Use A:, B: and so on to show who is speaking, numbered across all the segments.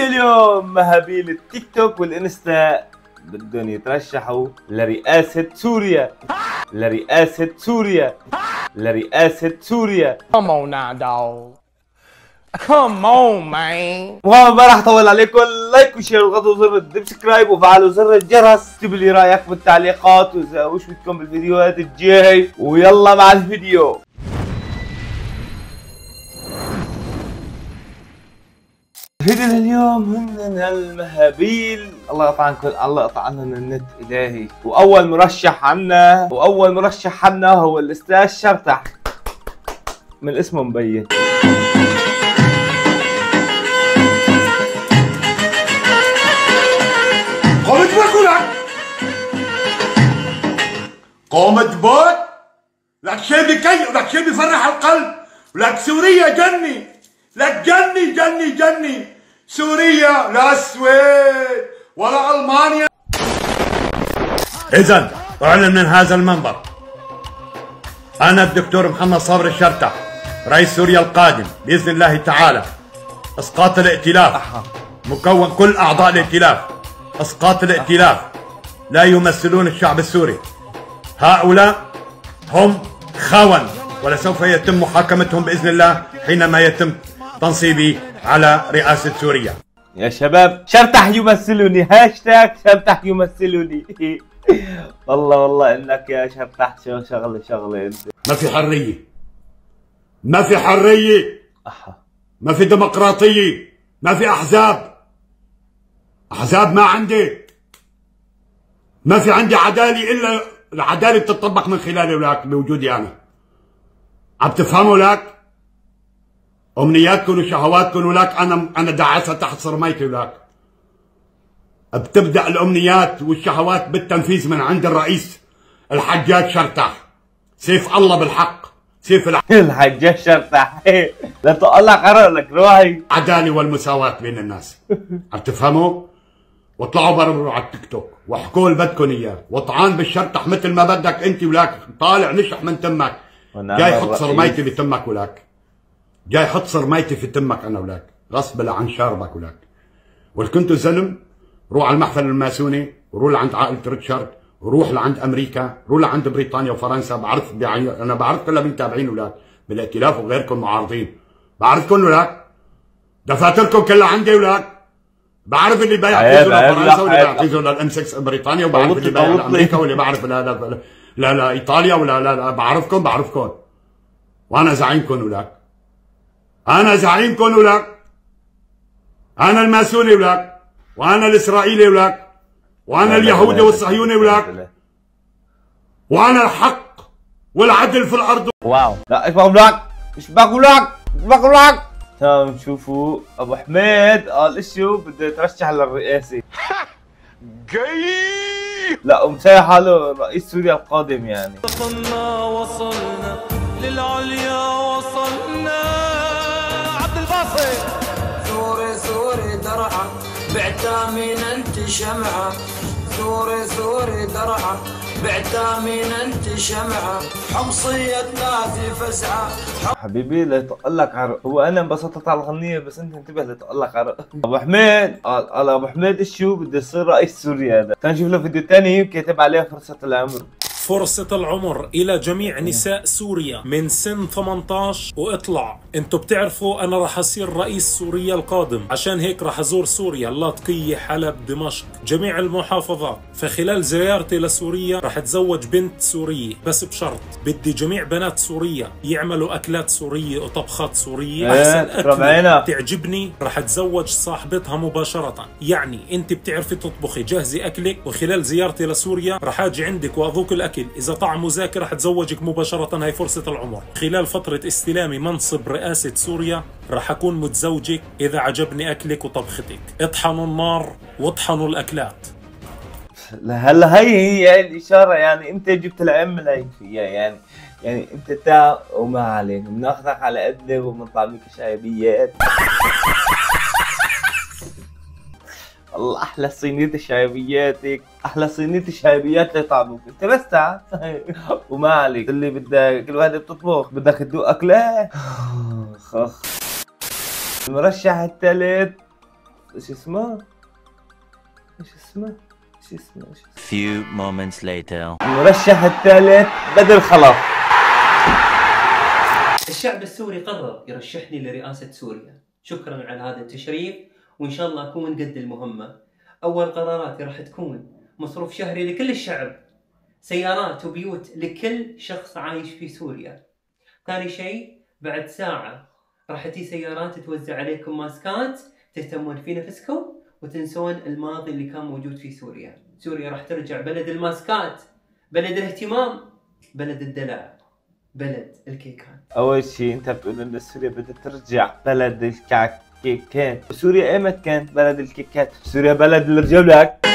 A: اليوم مهابيل التيك توك والانستا بدهم يترشحوا لرئاسة سوريا.
B: Come on now, dog. Come on, man.
A: وما راح اطول عليكم، لايك وشير وغطوا زر السبسكرايب وفعلوا زر الجرس. اكتبوا لي رايك بالتعليقات وش بدكم بالفيديوهات الجاي، ويلا مع الفيديو. فيديو اليوم هن المهابيل. الله يقطع عنكم، الله يقطع عنا النت الهي. واول مرشح عنا هو الاستاذ شرتح، من اسمه مبين.
C: قومت باكلك، قومت بوت لك شيء بكي ولك شيء بيفرح القلب، ولك سوريا جني، لك جني سوريا لا السويد ولا المانيا. اذا اعلن من هذا المنبر انا الدكتور محمد صابر الشرتح رئيس سوريا القادم باذن الله تعالى اسقاط الائتلاف، مكون كل اعضاء الائتلاف، اسقاط الائتلاف لا يمثلون الشعب السوري. هؤلاء هم خون، ولسوف يتم محاكمتهم باذن الله حينما يتم تنصيبي على رئاسة سوريا.
A: يا شباب شرتح يمثلني، هاشتاج شرتح يمثلني. والله انك يا شرتح شغله انت.
C: ما في حرية، ما في حرية، ما في ديمقراطية، ما في احزاب ما عندي، ما في عندي عدالة الا العدالة بتطبق من خلالي ولاك بوجودي انا. عم تفهموا لك؟ امنياتكم وشهواتكم ولاك انا داعسها تحت صرميتي ولاك. بتبدا الامنيات والشهوات بالتنفيذ من عند الرئيس الحجاج شرتح، سيف الله بالحق،
A: الحجاج شرتح. لا تقلع قرار لك روحي.
C: العداله والمساواه بين الناس. عم تفهموا؟ واطلعوا برا على التيك توك واحكوا اللي بدكم اياه، وطعان بالشرتح مثل ما بدك انت ولاك، طالع نشح من تمك، جاي حط صرميتي بتمك ولاك، جاي حط صرميتي في تمك انا ولاك، غصب عن شاربك ولاك. واللي كنتوا زلم روح على المحفل الماسوني، وروح لعند عائلة ريتشارد، وروح لعند امريكا، روح لعند بريطانيا وفرنسا. انا بعرف كل اللي متابعين ولاك بالائتلاف وغيركم معارضين، بعرفكم ولاك، دفاتركم كلها عندي ولاك، بعرف اللي بيعتزوا لفرنسا واللي بيعتزوا للام 6 بريطانيا، وبعرف اللي بيعتزوا لامريكا واللي بعرف لا ايطاليا ولا بعرفكم وانا زعيمكم ولاك، انا زعيمكم ولاك، انا الماسوني ولاك، وانا الاسرائيلي ولاك، وانا اليهودي والصهيوني ولاك، وانا الحق والعدل في الارض.
A: واو، لا ايش بقول لك تمام. شوفوا ابو حميد قال شو بده يترشح للرئاسه. لا ومسايح حاله رئيس سوريا القادم يعني.
B: وصلنا للعليا، وصلنا عبد الباسط. ثوري درعا بعتها من انت شمعه، ثوري درعا بعتها من انت شمعه، حمصيه نادي فزعه.
A: حبيبي لا يطقلك عرق، هو انا انبسطت على الغنية بس انت انتبه لا يطقلك عرق. ابو حميد قال ابو حميد شو بده يصير رئيس سوريا هذا. تعال نشوف له فيديو ثاني كاتب عليه فرصة العمر.
D: فرصة العمر إلى جميع نساء سوريا من سن 18 واطلع. انتوا بتعرفوا أنا رح أصير رئيس سوريا القادم، عشان هيك رح أزور سوريا، اللاذقية، حلب، دمشق، جميع المحافظات. فخلال زيارتي لسوريا رح أتزوج بنت سورية، بس بشرط بدي جميع بنات سوريا يعملوا أكلات سورية وطبخات سورية. أحسن أكلة تعجبني رح أتزوج صاحبتها مباشرة. يعني أنت بتعرفي تطبخي، جهزي أكلك، وخلال زيارتي لسوريا رح أجي عندك وأذوق الأكل، إذا طعمه زاكي رح أتزوجك مباشرة. هاي فرصة العمر. خلال فترة استلامي منصب رئاسة سوريا رح أكون متزوجك إذا عجبني أكلك وطبختك. اطحنوا النار واطحنوا الأكلات.
A: هلا هي الإشارة، يعني أنت جبت العم هي فيها يعني أنت تا وما عليك، بناخذك على قدك وبنطعمك شايبيات. الله احلى صينية شايبياتك، احلى صينية شايبيات لطعمك انت بس تعال. وما عليك اللي بدك، كل واحدة بتطبخ بدك تدوق اكلات. المرشح الثالث ايش اسمه؟
E: Few moments later.
A: المرشح الثالث بدر خلف.
F: الشعب السوري قرر يرشحني لرئاسة سوريا. شكرا على هذا التشريف، وإن شاء الله أكون قد المهمة. أول قراراتي راح تكون مصروف شهري لكل الشعب، سيارات وبيوت لكل شخص عايش في سوريا. ثاني شيء، بعد ساعة راح تجي سيارات توزع عليكم ماسكات، تهتمون في نفسكم وتنسون الماضي اللي كان موجود في سوريا. سوريا راح ترجع بلد الماسكات، بلد الاهتمام، بلد الدلع، بلد الكيكات.
A: اول شيء انت بتقول ان سوريا بدها ترجع بلد الكيكات. سوريا ايمت كانت بلد الكيكات؟ سوريا بلد الرجولك.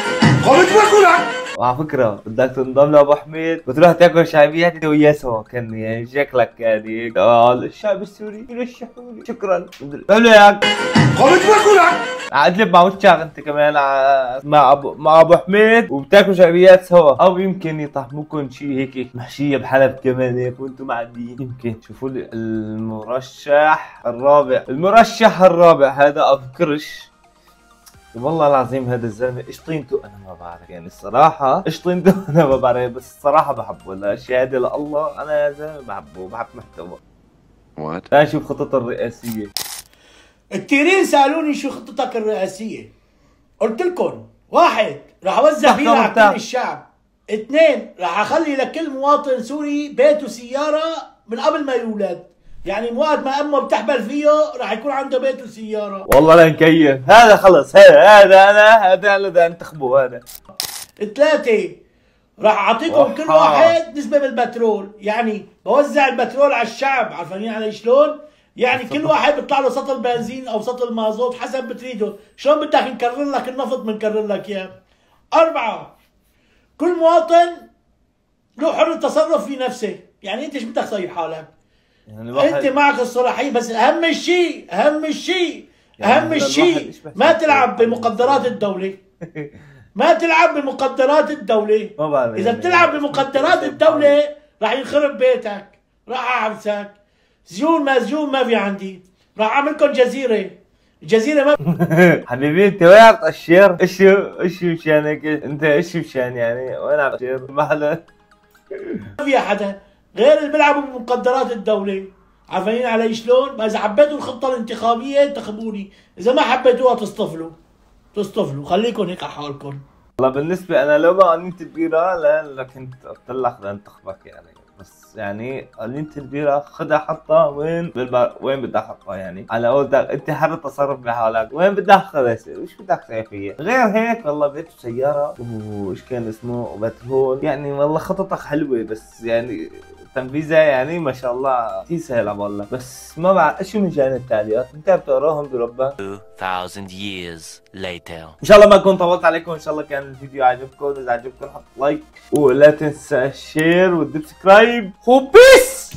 C: قمت باكلك.
A: وعلى فكرة بدك تنضم لأبو حميد وتروح تاكل شعبيات انت وياه سوا، كان يعني شكلك يعني الشعب السوري يرشحوني. شكرا لك.
C: قمت باكلك.
A: اقلب مع وشك انت كمان مع ابو حميد وبتاكلوا شعبيات سوا، او يمكن يطعموكم شيء هيك محشيه بحلب كمان هيك وانتم معديين. يمكن شوفوا لي المرشح الرابع هذا ابو كرش. والله العظيم هذا الزلمه ايش طينته انا ما بعرف، يعني الصراحه ايش طينته انا ما بعرف، بس الصراحه بحبه. لا شهاده لله انا يا زلمه بحبه وبحب محتوى. تعال نشوف خطته الرئاسيه.
G: كثيرين سالوني شو خطتك الرئاسيه، قلت لكم: 1 راح اوزع بيرة على كل الشعب، 2 راح اخلي لكل مواطن سوري بيت وسياره من قبل ما يولد، يعني وقت ما امه بتحبل فيه راح يكون عنده بيت وسياره.
A: والله لا نكيف هذا خلص، هذا انا بدي انتخبه. هذا
G: 3 راح اعطيكم كل واحد نسبه بالبترول، يعني بوزع البترول على الشعب. عارفين علي شلون؟ يعني كل واحد بيطلع له سطل بنزين او سطل مازوت حسب بتريده. شلون بدك نكرر لك النفط بنكرر لك اياه. 4 كل مواطن له حر التصرف في نفسه، يعني انت ايش بدك تسوي حالك؟ يعني انت معك الصلاحيه، بس اهم الشيء ما تلعب بمقدرات الدوله. ما تلعب بمقدرات الدوله. اذا بتلعب بمقدرات الدوله راح ينخرب بيتك، راح احبسك. سجون ما في عندي، راح اعمل لكم جزيره ما
A: حبيبي انت وين عم تقشر؟ ايش مشان هيك؟ انت ايش مشان يعني؟ وين عم تقشر؟ ما
G: في حدا غير اللي بيلعبوا بمقدرات الدوله. عارفين علي شلون؟ اذا حبيتوا الخطه الانتخابيه انتخبوني، اذا ما حبيتوها تصطفلوا، خليكم هيك على حالكم.
A: والله بالنسبه انا لو ما قنينة البيرة لا كنت قلت لك بدي انتخبك يعني، بس يعني قنينة البيرة خدها حطها وين بدك حطها يعني على قولتك انت حر التصرف بحالك. وين بدك خذها يصير؟ وش بدك تسوي فيها؟ غير هيك والله بيت سيارة وايش كان اسمه وبترول، يعني والله خطتك حلوة بس يعني تنفيذها يعني ما شاء الله كثير سهل عم بقول لك. بس ما بعرف شو مجال التعليقات انت بتقراهم بربك.
E: 2000 years later.
A: ان شاء الله ما كنت طولت عليكم، ان شاء الله كان الفيديو عجبكم. اذا عجبكم حط لايك ولا تنسى الشير والسبسكرايب وبيس.